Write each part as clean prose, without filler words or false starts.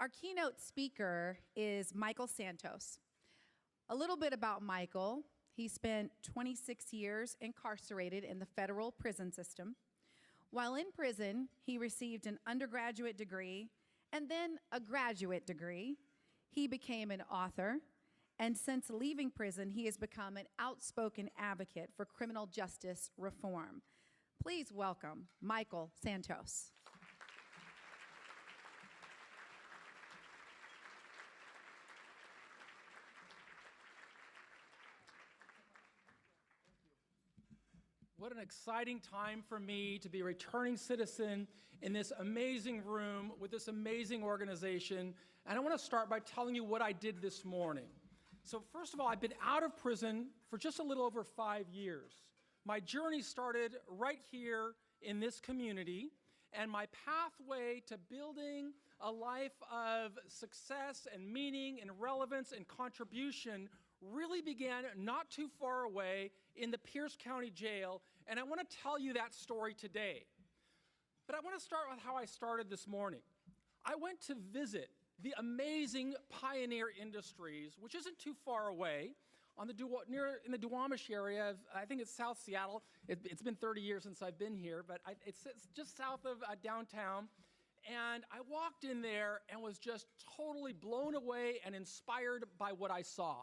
Our keynote speaker is Michael Santos. A little bit about Michael. He spent 26 years incarcerated in the federal prison system. While in prison, he received an undergraduate degree and then a graduate degree. He became an author, and since leaving prison, he has become an outspoken advocate for criminal justice reform. Please welcome Michael Santos. What an exciting time for me to be a returning citizen in this amazing room with this amazing organization. And I want to start by telling you what I did this morning. So first of all, I've been out of prison for just a little over 5 years. My journey started right here in this community, and my pathway to building a life of success and meaning and relevance and contribution really began not too far away in the Pierce County Jail, and I want to tell you that story today. But I want to start with how I started this morning. I went to visit the amazing Pioneer Industries, which isn't too far away, in the Duwamish area of, I think it's South Seattle. It's been 30 years since I've been here, but it's just south of downtown. And I walked in there and was just totally blown away and inspired by what I saw.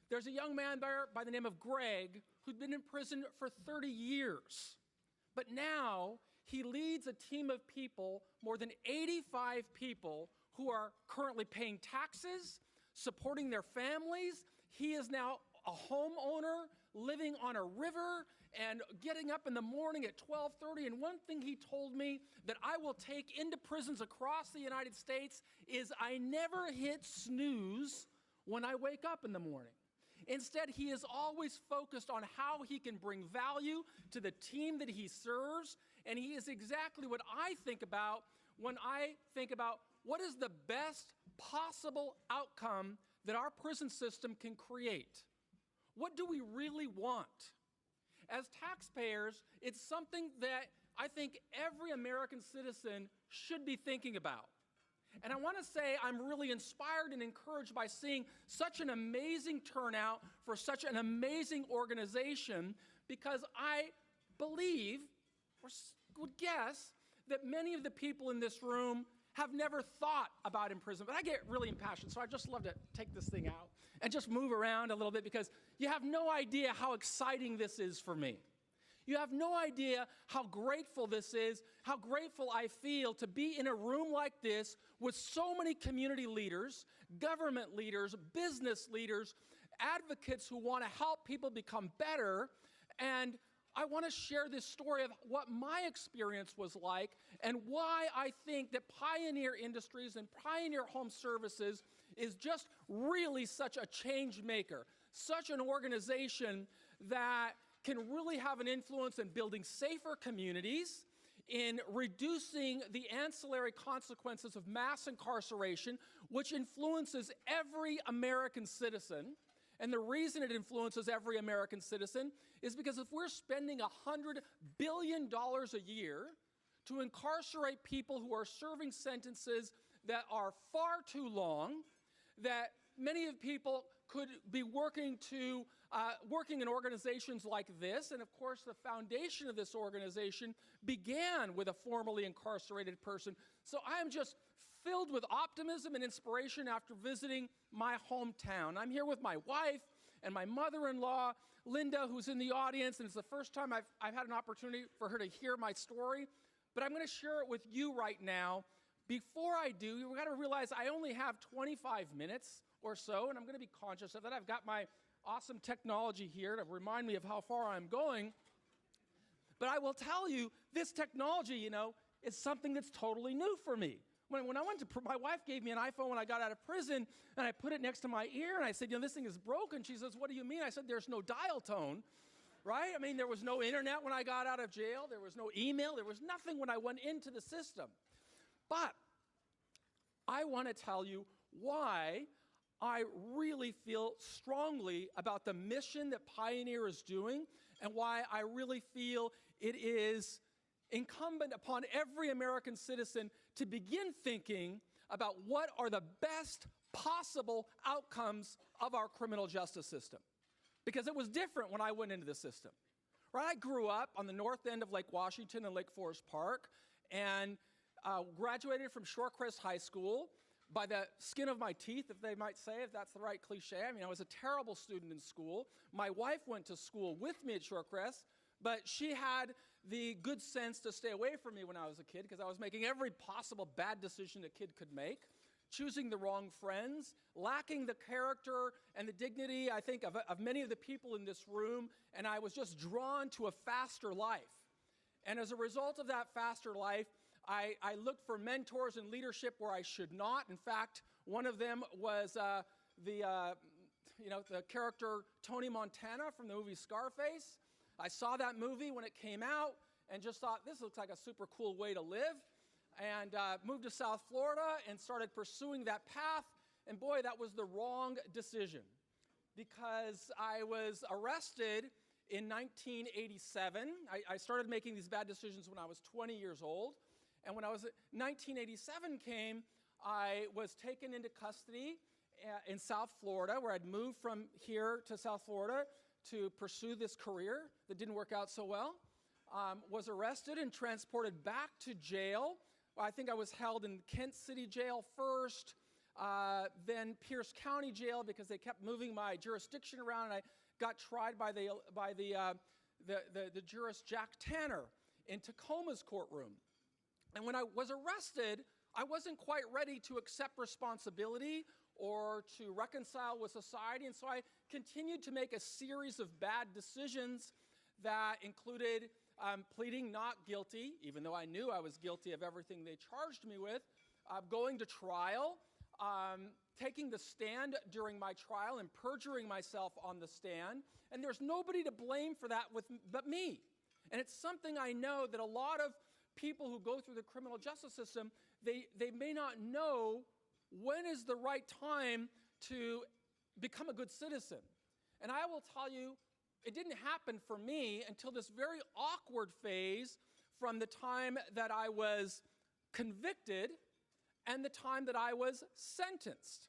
There's a young man there by the name of Greg who'd been in prison for 30 years. But now he leads a team of people, more than 85 people, who are currently paying taxes, supporting their families. He is now a homeowner living on a river and getting up in the morning at 12:30. And one thing he told me that I will take into prisons across the United States is I never hit snooze when I wake up in the morning. Instead, he is always focused on how he can bring value to the team that he serves, and he is exactly what I think about when I think about what is the best possible outcome that our prison system can create. What do we really want? As taxpayers, it's something that I think every American citizen should be thinking about. And I want to say I'm really inspired and encouraged by seeing such an amazing turnout for such an amazing organization, because I believe, or would guess, that many of the people in this room have never thought about imprisonment. But I get really impassioned, so I just love to take this thing out and just move around a little bit, because you have no idea how exciting this is for me. You have no idea how grateful this is, how grateful I feel to be in a room like this with so many community leaders, government leaders, business leaders, advocates who want to help people become better. And I want to share this story of what my experience was like and why I think that Pioneer Industries and Pioneer Home Services is just really such a change maker, such an organization that can really have an influence in building safer communities, in reducing the ancillary consequences of mass incarceration, which influences every American citizen. And the reason it influences every American citizen is because if we're spending $100 billion a year to incarcerate people who are serving sentences that are far too long, that many of people could be working in organizations like this. And of course, the foundation of this organization began with a formerly incarcerated person. So I am just filled with optimism and inspiration after visiting my hometown. I'm here with my wife and my mother-in-law, Linda, who's in the audience. And it's the first time I've had an opportunity for her to hear my story. But I'm going to share it with you right now. Before I do, you've got to realize I only have 25 minutes or so, and I'm going to be conscious of that. I've got my awesome technology here to remind me of how far I'm going. But I will tell you, this technology, is something that's totally new for me. When I went to, my wife gave me an iPhone when I got out of prison, and I put it next to my ear, and I said, this thing is broken. She says, what do you mean? I said, there's no dial tone, right? I mean, there was no internet when I got out of jail. There was no email. There was nothing when I went into the system. But I want to tell you why I really feel strongly about the mission that Pioneer is doing, and why I really feel it is incumbent upon every American citizen to begin thinking about what are the best possible outcomes of our criminal justice system. Because it was different when I went into the system. Right? I grew up on the north end of Lake Washington and Lake Forest Park and graduated from Shorecrest High School by the skin of my teeth, if they might say, if that's the right cliche. I mean, I was a terrible student in school. My wife went to school with me at Shorecrest, but she had the good sense to stay away from me when I was a kid because I was making every possible bad decision a kid could make, choosing the wrong friends, lacking the character and the dignity, I think, of many of the people in this room, and I was just drawn to a faster life. And as a result of that faster life, I looked for mentors and leadership where I should not. In fact, one of them was the character Tony Montana from the movie Scarface. I saw that movie when it came out and just thought, this looks like a super cool way to live. And moved to South Florida and started pursuing that path. And boy, that was the wrong decision because I was arrested in 1987. I started making these bad decisions when I was 20 years old. And when 1987 came, I was taken into custody in South Florida, where I'd moved from here to South Florida to pursue this career that didn't work out so well. Was arrested and transported back to jail. I think I was held in Kent City Jail first, then Pierce County Jail because they kept moving my jurisdiction around, and I got tried by the jurist Jack Tanner in Tacoma's courtroom. And when I was arrested, I wasn't quite ready to accept responsibility or to reconcile with society, and so I continued to make a series of bad decisions that included pleading not guilty, even though I knew I was guilty of everything they charged me with, going to trial, taking the stand during my trial and perjuring myself on the stand, and there's nobody to blame for that but me. And it's something I know that a lot of people who go through the criminal justice system, they may not know when is the right time to become a good citizen. And I will tell you, it didn't happen for me until this very awkward phase from the time that I was convicted and the time that I was sentenced.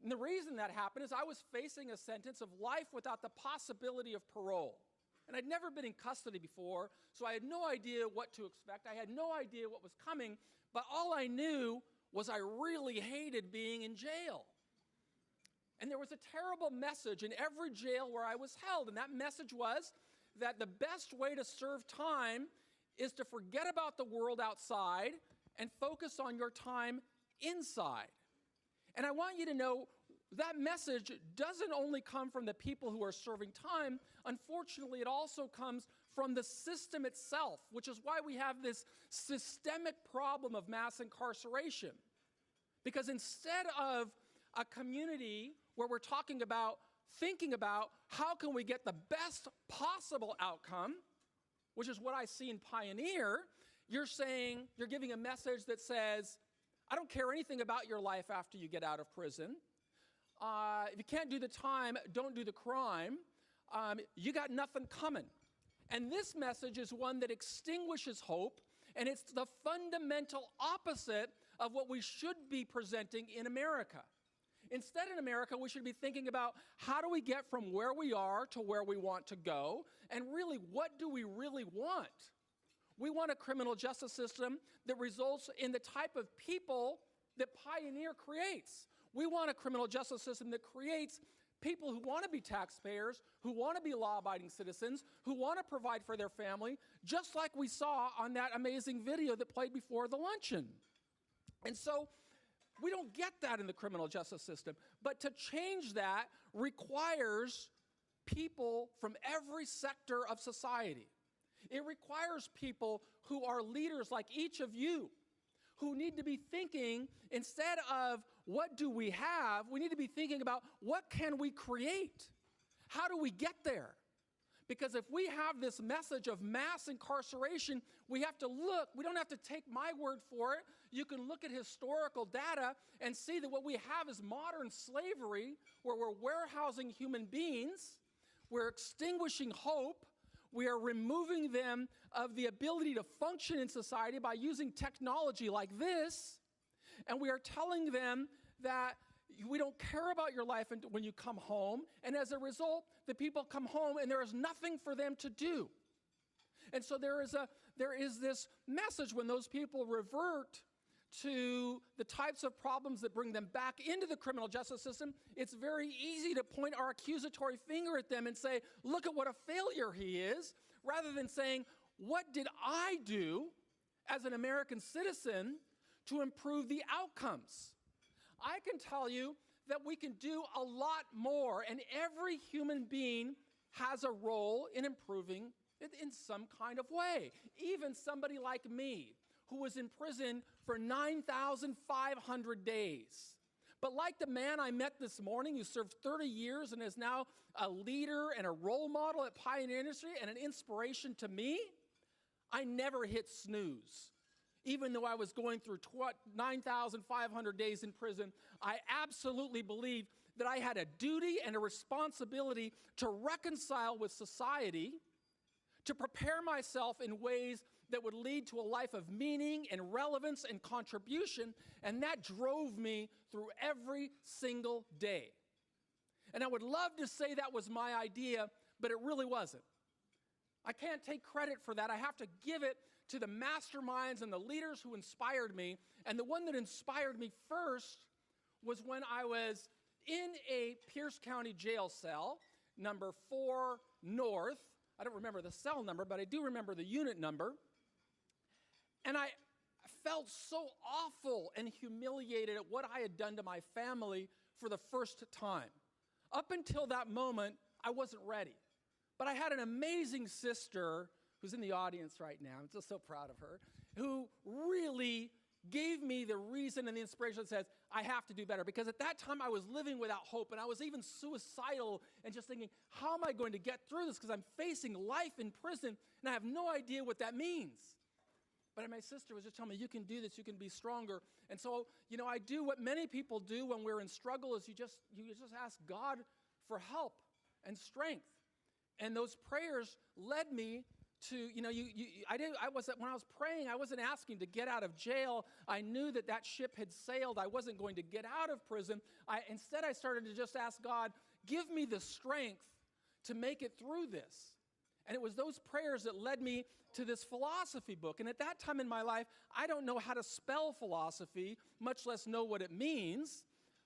And the reason that happened is I was facing a sentence of life without the possibility of parole. And I'd never been in custody before, so I had no idea what to expect. I had no idea what was coming, but all I knew was I really hated being in jail. And there was a terrible message in every jail where I was held, and that message was that the best way to serve time is to forget about the world outside and focus on your time inside. And I want you to know that message doesn't only come from the people who are serving time. Unfortunately, it also comes from the system itself, which is why we have this systemic problem of mass incarceration. Because instead of a community where we're thinking about how can we get the best possible outcome, which is what I see in Pioneer, you're giving a message that says, I don't care anything about your life after you get out of prison. If you can't do the time, don't do the crime. You got nothing coming. And this message is one that extinguishes hope, and it's the fundamental opposite of what we should be presenting in America. Instead, in America, we should be thinking about how do we get from where we are to where we want to go, and really, what do we really want? We want a criminal justice system that results in the type of people that Pioneer creates. We want a criminal justice system that creates people who want to be taxpayers, who want to be law-abiding citizens, who want to provide for their family, just like we saw on that amazing video that played before the luncheon. And so we don't get that in the criminal justice system. But to change that requires people from every sector of society. It requires people who are leaders like each of you, who need to be thinking, instead of what do we have, we need to be thinking about what can we create? How do we get there? Because if we have this message of mass incarceration, we have to look. We don't have to take my word for it. You can look at historical data and see that what we have is modern slavery, where we're warehousing human beings, we're extinguishing hope, we are removing them of the ability to function in society by using technology like this. And we are telling them that we don't care about your life when you come home. And as a result, the people come home and there is nothing for them to do. And so there is this message when those people revert to the types of problems that bring them back into the criminal justice system. It's very easy to point our accusatory finger at them and say, look at what a failure he is, rather than saying, what did I do as an American citizen to improve the outcomes? I can tell you that we can do a lot more, and every human being has a role in improving it in some kind of way. Even somebody like me, who was in prison for 9,500 days. But like the man I met this morning who served 30 years and is now a leader and a role model at Pioneer Industry and an inspiration to me, I never hit snooze. Even though I was going through 9,500 days in prison, I absolutely believed that I had a duty and a responsibility to reconcile with society, to prepare myself in ways that would lead to a life of meaning and relevance and contribution, and that drove me through every single day. And I would love to say that was my idea, but it really wasn't. I can't take credit for that. I have to give it to the masterminds and the leaders who inspired me. And the one that inspired me first was when I was in a Pierce County jail cell, number 4 North. I don't remember the cell number, but I do remember the unit number. And I felt so awful and humiliated at what I had done to my family for the first time. Up until that moment, I wasn't ready. But I had an amazing sister who's in the audience right now. I'm just so proud of her, who really gave me the reason and the inspiration that says, I have to do better. Because at that time, I was living without hope, and I was even suicidal and just thinking, how am I going to get through this? Because I'm facing life in prison, and I have no idea what that means. But my sister was just telling me, you can do this, you can be stronger. And so, I do what many people do when we're in struggle is you just ask God for help and strength. And those prayers led me to, when I was praying, I wasn't asking to get out of jail. I knew that ship had sailed. I wasn't going to get out of prison. Instead, I started to just ask God, give me the strength to make it through this. And it was those prayers that led me to this philosophy book. And at that time in my life, I don't know how to spell philosophy, much less know what it means.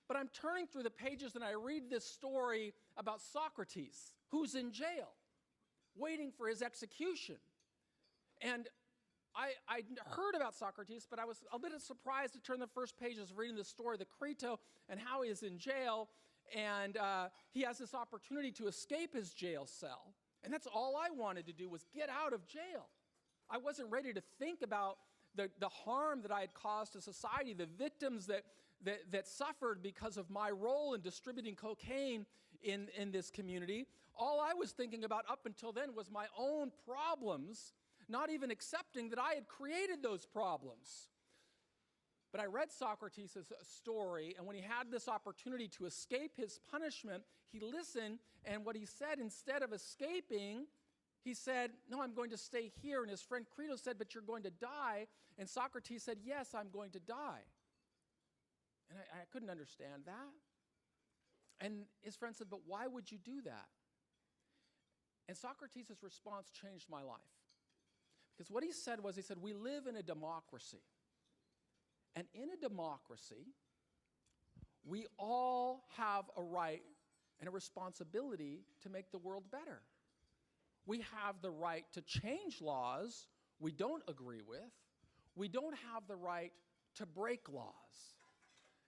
But I'm turning through the pages and I read this story about Socrates, who's in jail, waiting for his execution. And I heard about Socrates, but I was a little surprised to turn the first pages reading the story of the Crito and how he is in jail. And he has this opportunity to escape his jail cell. And that's all I wanted to do was get out of jail. I wasn't ready to think about the harm that I had caused to society, the victims that suffered because of my role in distributing cocaine in this community. All I was thinking about up until then was my own problems, not even accepting that I had created those problems. But I read Socrates' story, and when he had this opportunity to escape his punishment, he listened, and what he said, instead of escaping, he said, no, I'm going to stay here. And his friend Crito said, but you're going to die. And Socrates said, yes, I'm going to die. And I couldn't understand that. And his friend said, but why would you do that? And Socrates' response changed my life. Because what he said was, we live in a democracy. And in a democracy, we all have a right and a responsibility to make the world better. We have the right to change laws we don't agree with. We don't have the right to break laws.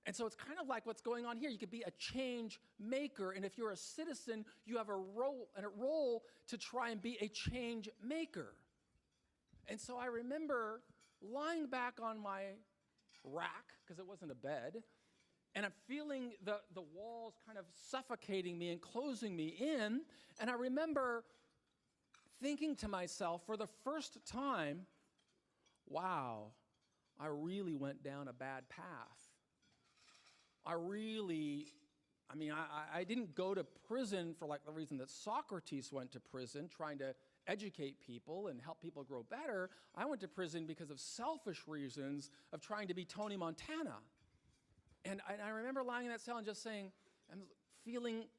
And so it's kind of like what's going on here. You could be a change maker, and if you're a citizen, you have a role to try and be a change maker. And so I remember lying back on my rack, because it wasn't a bed, and I'm feeling the walls kind of suffocating me and closing me in, and I remember thinking to myself for the first time, wow, I really went down a bad path. I didn't go to prison for like the reason that Socrates went to prison, trying to educate people and help people grow better. I went to prison because of selfish reasons of trying to be Tony Montana. And I remember lying in that cell and just saying,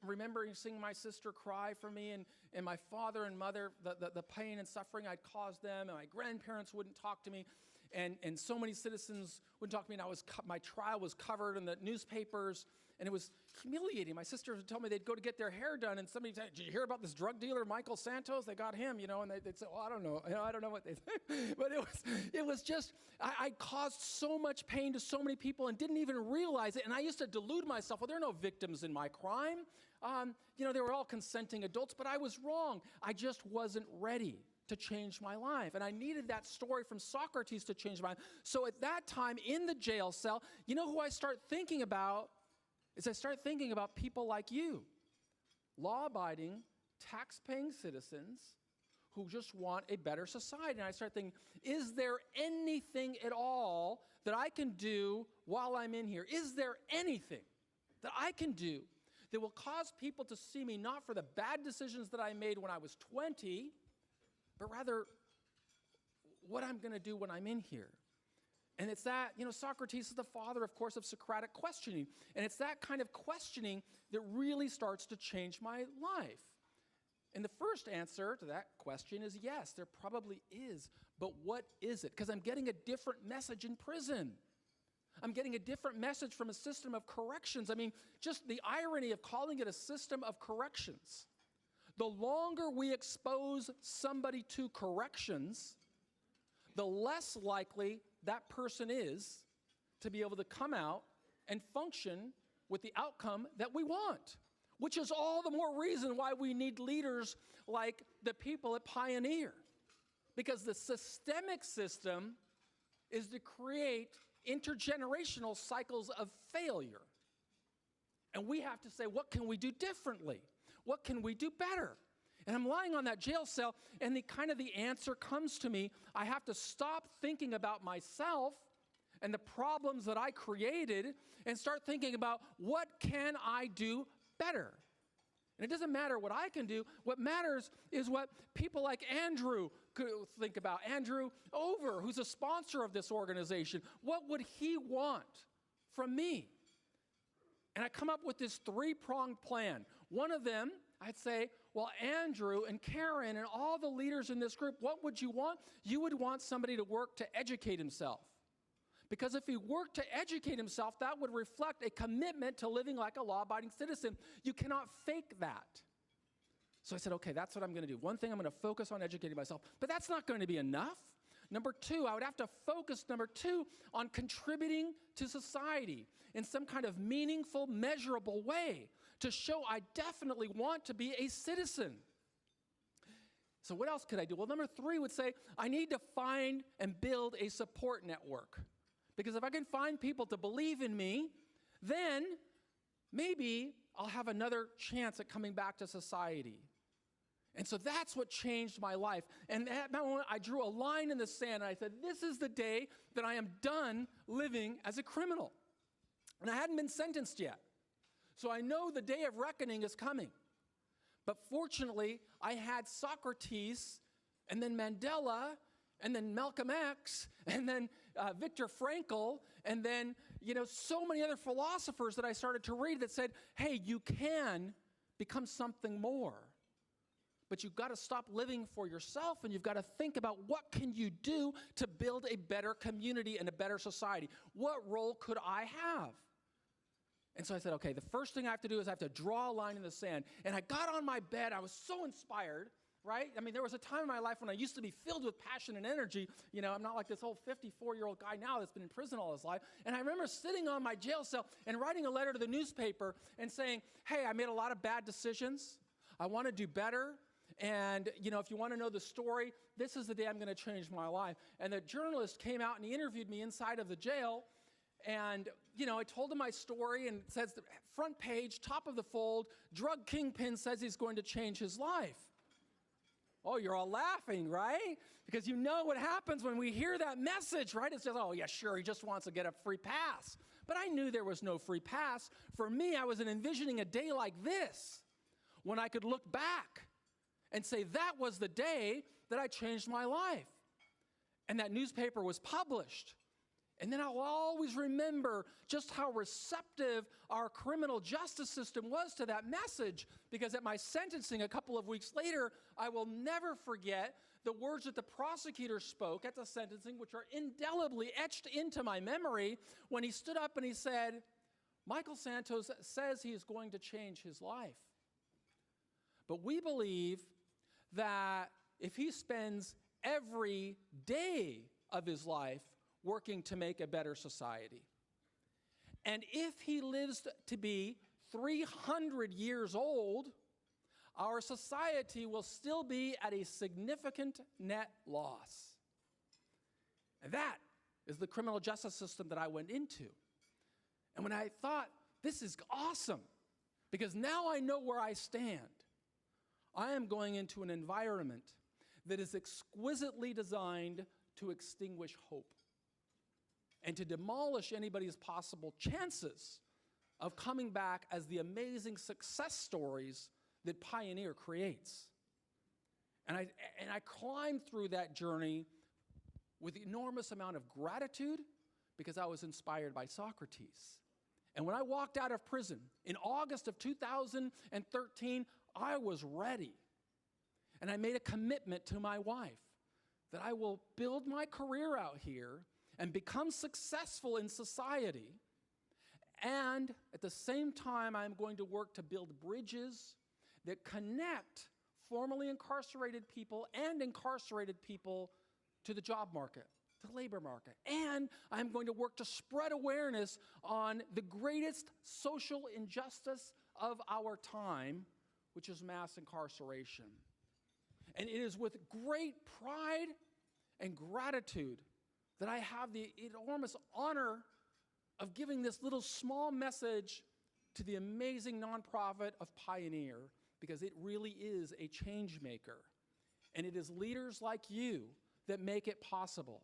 remembering seeing my sister cry for me and my father and mother, the pain and suffering I'd caused them, and my grandparents wouldn't talk to me, and so many citizens wouldn't talk to me, and my trial was covered in the newspapers, and it was humiliating. My sister told me they'd go to get their hair done, and somebody said, "Did you hear about this drug dealer, Michael Santos? They got him," and they'd say, "Oh, I don't know. I don't know what they think." But it was just, I caused so much pain to so many people and didn't even realize it. And I used to delude myself, well, there are no victims in my crime. They were all consenting adults, but I was wrong. I just wasn't ready to change my life. And I needed that story from Socrates to change my life. So at that time in the jail cell, you know who I start thinking about? I start thinking about people like you, law-abiding, tax-paying citizens who just want a better society. And I start thinking, is there anything at all that I can do while I'm in here? Is there anything that I can do that will cause people to see me not for the bad decisions that I made when I was 20, but rather what I'm going to do when I'm in here? And it's that, Socrates is the father, of course, of Socratic questioning. And it's that kind of questioning that really starts to change my life. And the first answer to that question is yes, there probably is. But what is it? Because I'm getting a different message in prison. I'm getting a different message from a system of corrections. I mean, just the irony of calling it a system of corrections. The longer we expose somebody to corrections, the less likely that person is to be able to come out and function with the outcome that we want, which is all the more reason why we need leaders like the people at Pioneer. Because the systemic system is to create intergenerational cycles of failure. And we have to say, what can we do differently? What can we do better? And I'm lying on that jail cell, and the answer comes to me. I have to stop thinking about myself and the problems that I created and start thinking about what can I do better. And it doesn't matter what I can do. What matters is what people like Andrew could think about. Andrew Over, who's a sponsor of this organization. What would he want from me? And I come up with this three-pronged plan. One of them, I'd say, well, Andrew and Karen and all the leaders in this group, what would you want? You would want somebody to work to educate himself. Because if he worked to educate himself, that would reflect a commitment to living like a law-abiding citizen. You cannot fake that. So I said, okay, that's what I'm going to do. One thing, I'm going to focus on educating myself. But that's not going to be enough. Number two, I would have to focus, on contributing to society in some kind of meaningful, measurable way to show I definitely want to be a citizen. So what else could I do? Well, number three would say, I need to find and build a support network. Because if I can find people to believe in me, then maybe I'll have another chance at coming back to society. And so that's what changed my life. And at that moment, I drew a line in the sand, and I said, this is the day that I am done living as a criminal. And I hadn't been sentenced yet. So I know the day of reckoning is coming. But fortunately, I had Socrates, and then Mandela, and then Malcolm X, and then Viktor Frankl, and then, so many other philosophers that I started to read that said, hey, you can become something more. But you've got to stop living for yourself, and you've got to think about what can you do to build a better community and a better society. What role could I have? And so I said, okay, the first thing I have to do is I have to draw a line in the sand. And I got on my bed. I was so inspired, right? I mean, there was a time in my life when I used to be filled with passion and energy. I'm not like this old 54-year-old guy now that's been in prison all his life. And I remember sitting on my jail cell and writing a letter to the newspaper and saying, hey, I made a lot of bad decisions. I want to do better. And, if you want to know the story, this is the day I'm going to change my life. And the journalist came out and he interviewed me inside of the jail. And, I told him my story, and it says, front page, top of the fold, drug kingpin says he's going to change his life. Oh, you're all laughing, right? Because you know what happens when we hear that message, right? It says, oh, yeah, sure, he just wants to get a free pass. But I knew there was no free pass. For me, I was envisioning a day like this when I could look back and say, that was the day that I changed my life. And that newspaper was published. And then I'll always remember just how receptive our criminal justice system was to that message, because at my sentencing a couple of weeks later, I will never forget the words that the prosecutor spoke at the sentencing, which are indelibly etched into my memory, when he stood up and he said, Michael Santos says he is going to change his life. But we believe that if he spends every day of his life working to make a better society, and if he lives to be 300 years old, our society will still be at a significant net loss. And that is the criminal justice system that I went into. And when I thought, this is awesome, because now I know where I stand, I am going into an environment that is exquisitely designed to extinguish hope and to demolish anybody's possible chances of coming back as the amazing success stories that Pioneer creates. And I climbed through that journey with an enormous amount of gratitude, because I was inspired by Socrates. And when I walked out of prison in August of 2013, I was ready. And I made a commitment to my wife that I will build my career out here and become successful in society. And at the same time, I'm going to work to build bridges that connect formerly incarcerated people and incarcerated people to the job market, to the labor market. And I'm going to work to spread awareness on the greatest social injustice of our time, which is mass incarceration. And it is with great pride and gratitude that I have the enormous honor of giving this little small message to the amazing nonprofit of Pioneer, because it really is a change maker. And it is leaders like you that make it possible.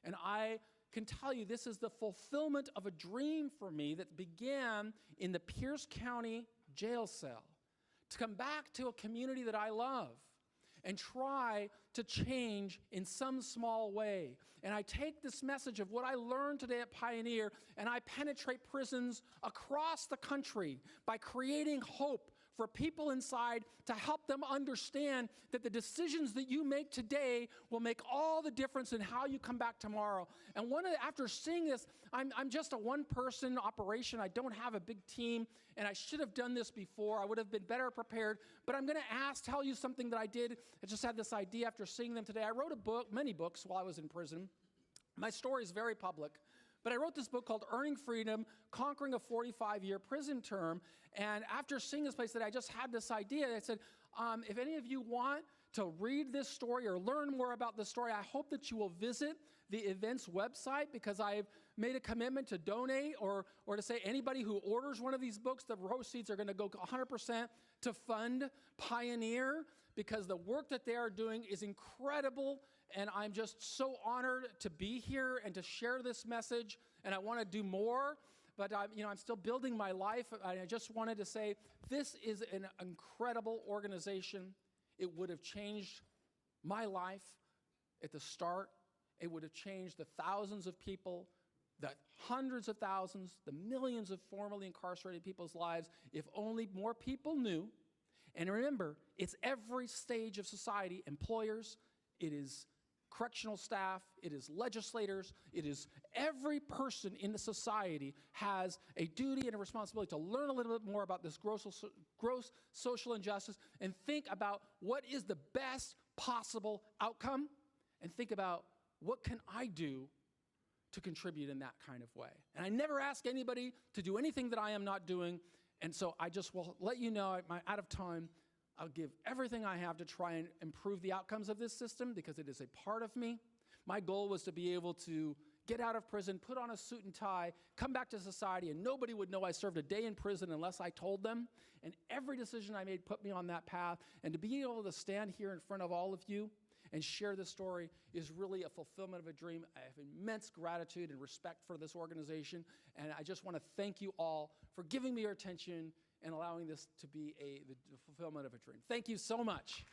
And I can tell you, this is the fulfillment of a dream for me that began in the Pierce County jail cell, to come back to a community that I love and try to change in some small way. And I take this message of what I learned today at Pioneer, and I penetrate prisons across the country by creating hope for people inside, to help them understand that the decisions that you make today will make all the difference in how you come back tomorrow. And after seeing this, I'm just a one-person operation. I don't have a big team, and I should have done this before. I would have been better prepared. But I'm going to tell you something that I did. I just had this idea after seeing them today. I wrote a book, many books, while I was in prison. My story is very public. But I wrote this book called Earning Freedom, Conquering a 45-Year Prison Term. And after seeing this place today, I just had this idea. I said, if any of you want to read this story or learn more about this story, I hope that you will visit the event's website, because I've made a commitment to donate or to say anybody who orders one of these books, the proceeds are going to go 100% to fund Pioneer, because the work that they are doing is incredible. And I'm just so honored to be here and to share this message. And I want to do more, but I'm still building my life. I just wanted to say, this is an incredible organization. It would have changed my life at the start. It would have changed the thousands of people, the hundreds of thousands, the millions of formerly incarcerated people's lives, if only more people knew. And remember, it's every stage of society: employers, it is correctional staff, it is legislators, it is every person in the society has a duty and a responsibility to learn a little bit more about this gross social injustice, and think about what is the best possible outcome, and think about, what can I do to contribute in that kind of way? And I never ask anybody to do anything that I am not doing, and so I just will let you know, I'm out of time. I'll give everything I have to try and improve the outcomes of this system, because it is a part of me. My goal was to be able to get out of prison, put on a suit and tie, come back to society, and nobody would know I served a day in prison unless I told them. And every decision I made put me on that path. And to be able to stand here in front of all of you and share this story is really a fulfillment of a dream. I have immense gratitude and respect for this organization. And I just want to thank you all for giving me your attention and allowing this to be the fulfillment of a dream. Thank you so much.